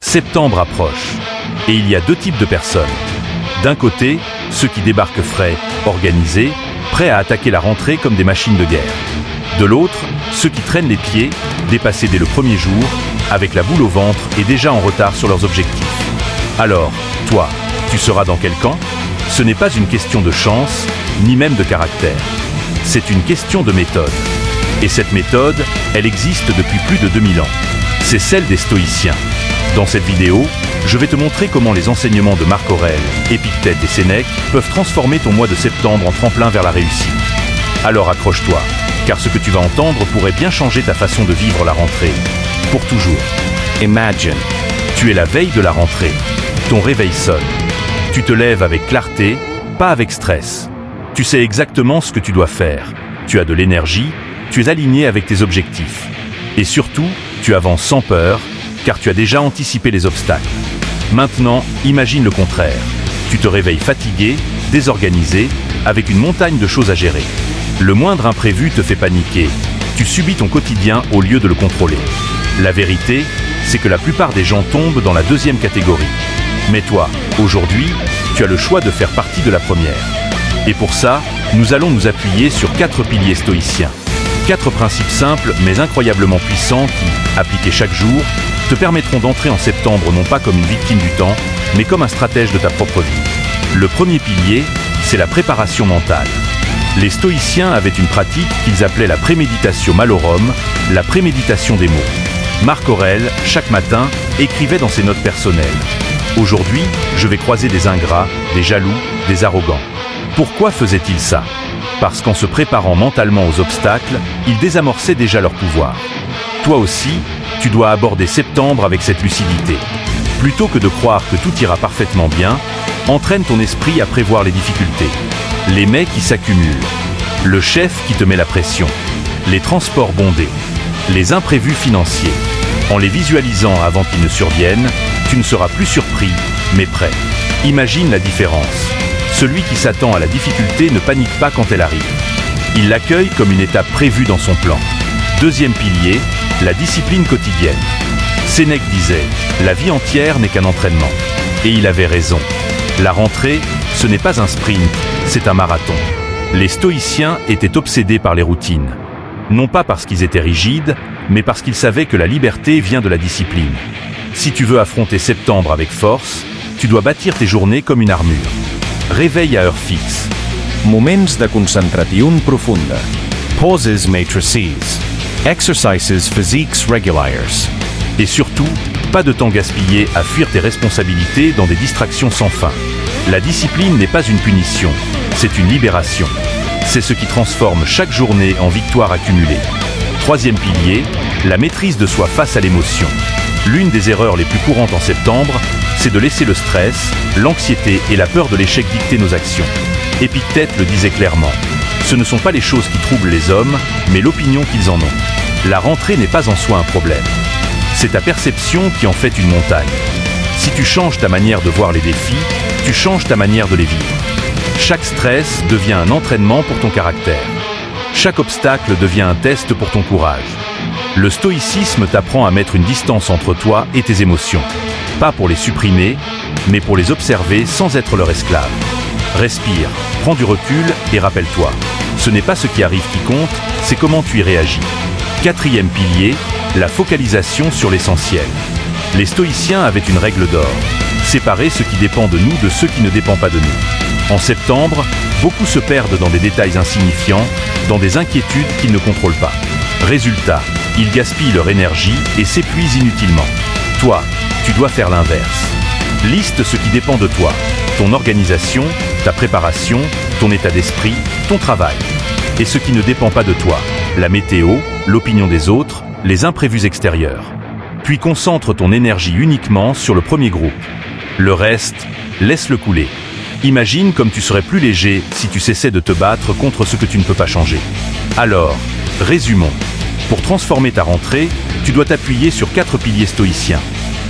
Septembre approche. Et il y a deux types de personnes. D'un côté, ceux qui débarquent frais, organisés, prêts à attaquer la rentrée comme des machines de guerre. De l'autre, ceux qui traînent les pieds, dépassés dès le premier jour, avec la boule au ventre et déjà en retard sur leurs objectifs. Alors, toi, tu seras dans quel camp? Ce n'est pas une question de chance, ni même de caractère. C'est une question de méthode. Et cette méthode, elle existe depuis plus de 2000 ans. C'est celle des stoïciens. Dans cette vidéo, je vais te montrer comment les enseignements de Marc Aurèle, Épictète et Sénèque peuvent transformer ton mois de septembre en tremplin vers la réussite. Alors accroche-toi, car ce que tu vas entendre pourrait bien changer ta façon de vivre la rentrée. Pour toujours. Imagine, tu es la veille de la rentrée. Ton réveil sonne. Tu te lèves avec clarté, pas avec stress. Tu sais exactement ce que tu dois faire. Tu as de l'énergie, tu es aligné avec tes objectifs. Et surtout, tu avances sans peur, car tu as déjà anticipé les obstacles. Maintenant, imagine le contraire. Tu te réveilles fatigué, désorganisé, avec une montagne de choses à gérer. Le moindre imprévu te fait paniquer. Tu subis ton quotidien au lieu de le contrôler. La vérité, c'est que la plupart des gens tombent dans la deuxième catégorie. Mais toi, aujourd'hui, tu as le choix de faire partie de la première. Et pour ça, nous allons nous appuyer sur 4 piliers stoïciens. 4 principes simples mais incroyablement puissants qui, appliqués chaque jour, te permettront d'entrer en septembre non pas comme une victime du temps, mais comme un stratège de ta propre vie. Le premier pilier, c'est la préparation mentale. Les stoïciens avaient une pratique qu'ils appelaient la préméditatio malorum, la préméditation des mots. Marc Aurèle, chaque matin, écrivait dans ses notes personnelles. Aujourd'hui, je vais croiser des ingrats, des jaloux, des arrogants. Pourquoi faisait-il ça? Parce qu'en se préparant mentalement aux obstacles, il désamorçait déjà leur pouvoir. Toi aussi, tu dois aborder septembre avec cette lucidité. Plutôt que de croire que tout ira parfaitement bien, entraîne ton esprit à prévoir les difficultés. Les mets qui s'accumulent, le chef qui te met la pression, les transports bondés, les imprévus financiers. En les visualisant avant qu'ils ne surviennent, tu ne seras plus surpris, mais prêt. Imagine la différence. Celui qui s'attend à la difficulté ne panique pas quand elle arrive. Il l'accueille comme une étape prévue dans son plan. Deuxième pilier, la discipline quotidienne. Sénèque disait « La vie entière n'est qu'un entraînement ». Et il avait raison. La rentrée, ce n'est pas un sprint, c'est un marathon. Les stoïciens étaient obsédés par les routines. Non pas parce qu'ils étaient rigides, mais parce qu'ils savaient que la liberté vient de la discipline. Si tu veux affronter septembre avec force, tu dois bâtir tes journées comme une armure. Réveil à heure fixe. Moments de concentració profunda. Pauses matrices. Exercises physiques regulars. Et surtout, pas de temps gaspillé à fuir tes responsabilités dans des distractions sans fin. La discipline n'est pas une punition, c'est une libération. C'est ce qui transforme chaque journée en victoire accumulée. Troisième pilier, la maîtrise de soi face à l'émotion. L'une des erreurs les plus courantes en septembre, c'est de laisser le stress, l'anxiété et la peur de l'échec dicter nos actions. Épictète le disait clairement. Ce ne sont pas les choses qui troublent les hommes, mais l'opinion qu'ils en ont. La rentrée n'est pas en soi un problème. C'est ta perception qui en fait une montagne. Si tu changes ta manière de voir les défis, tu changes ta manière de les vivre. Chaque stress devient un entraînement pour ton caractère. Chaque obstacle devient un test pour ton courage. Le stoïcisme t'apprend à mettre une distance entre toi et tes émotions. Pas pour les supprimer, mais pour les observer sans être leur esclave. Respire, prends du recul et rappelle-toi. Ce n'est pas ce qui arrive qui compte, c'est comment tu y réagis. Quatrième pilier, la focalisation sur l'essentiel. Les stoïciens avaient une règle d'or. Séparer ce qui dépend de nous de ce qui ne dépend pas de nous. En septembre, beaucoup se perdent dans des détails insignifiants, dans des inquiétudes qu'ils ne contrôlent pas. Résultat, ils gaspillent leur énergie et s'épuisent inutilement. Toi, tu dois faire l'inverse. Liste ce qui dépend de toi. Ton organisation, ta préparation, ton état d'esprit, ton travail. Et ce qui ne dépend pas de toi. La météo, l'opinion des autres, les imprévus extérieurs. Puis concentre ton énergie uniquement sur le premier groupe. Le reste, laisse-le couler. Imagine comme tu serais plus léger si tu cessais de te battre contre ce que tu ne peux pas changer. Alors, résumons. Pour transformer ta rentrée, tu dois t'appuyer sur 4 piliers stoïciens.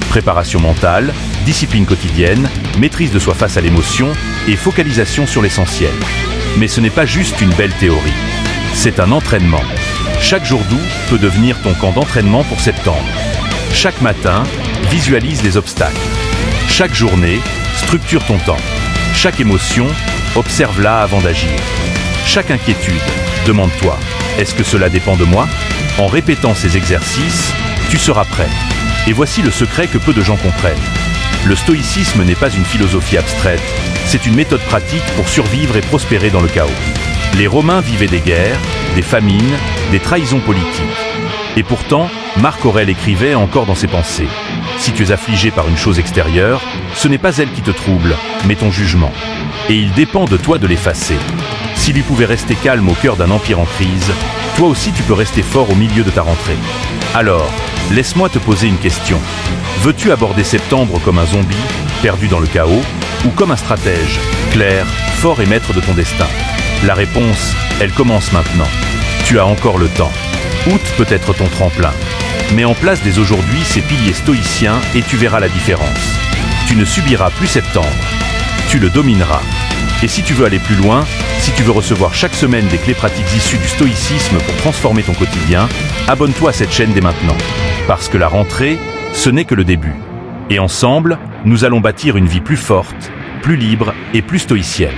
Préparation mentale, discipline quotidienne, maîtrise de soi face à l'émotion et focalisation sur l'essentiel. Mais ce n'est pas juste une belle théorie. C'est un entraînement. Chaque jour d'août peut devenir ton camp d'entraînement pour septembre. Chaque matin, visualise les obstacles. Chaque journée, structure ton temps. Chaque émotion, observe-la avant d'agir. Chaque inquiétude, demande-toi, est-ce que cela dépend de moi? En répétant ces exercices, tu seras prêt. Et voici le secret que peu de gens comprennent. Le stoïcisme n'est pas une philosophie abstraite, c'est une méthode pratique pour survivre et prospérer dans le chaos. Les Romains vivaient des guerres, des famines, des trahisons politiques. Et pourtant, Marc Aurèle écrivait encore dans ses pensées: si tu es affligé par une chose extérieure, ce n'est pas elle qui te trouble, mais ton jugement. Et il dépend de toi de l'effacer. S'il lui pouvait rester calme au cœur d'un empire en crise, toi aussi tu peux rester fort au milieu de ta rentrée. Alors, laisse-moi te poser une question. Veux-tu aborder septembre comme un zombie, perdu dans le chaos, ou comme un stratège, clair, fort et maître de ton destin? La réponse, elle commence maintenant. Tu as encore le temps. Août peut être ton tremplin. Mets en place dès aujourd'hui ces piliers stoïciens et tu verras la différence. Tu ne subiras plus septembre. Tu le domineras. Et si tu veux aller plus loin, si tu veux recevoir chaque semaine des clés pratiques issues du stoïcisme pour transformer ton quotidien, abonne-toi à cette chaîne dès maintenant. Parce que la rentrée, ce n'est que le début. Et ensemble, nous allons bâtir une vie plus forte, plus libre et plus stoïcienne.